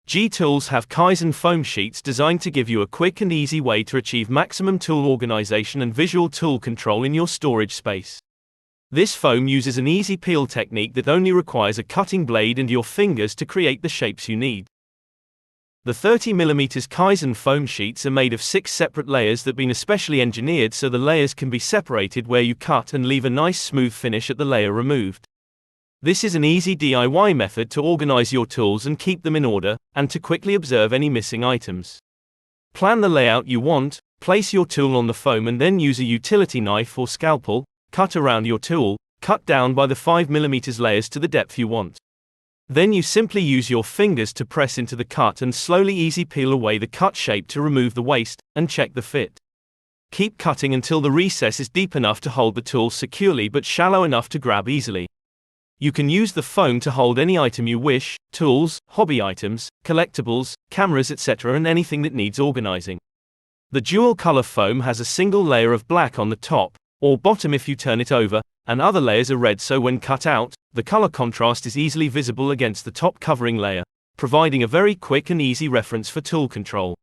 G-Tools have Kaizen Foam sheets designed to give you a quick and easy way to achieve maximum tool organization and visual tool control in your storage space. This foam uses an easy peel technique that only requires a cutting blade and your fingers to create the shapes you need. The 30mm Kaizen foam sheets are made of 6 separate layers that have been especially engineered so the layers can be separated where you cut and leave a nice smooth finish at the layer removed. This is an easy DIY method to organize your tools and keep them in order, and to quickly observe any missing items. Plan the layout you want, place your tool on the foam and then use a utility knife or scalpel, cut around your tool, cut down by the 5mm layers to the depth you want. Then you simply use your fingers to press into the cut and slowly easy peel away the cut shape to remove the waste, and check the fit. Keep cutting until the recess is deep enough to hold the tool securely but shallow enough to grab easily. You can use the foam to hold any item you wish, tools, hobby items, collectibles, cameras etc. and anything that needs organizing. The dual color foam has a single layer of black on the top, or bottom if you turn it over, and other layers are red so when cut out, the color contrast is easily visible against the top covering layer, providing a very quick and easy reference for tool control.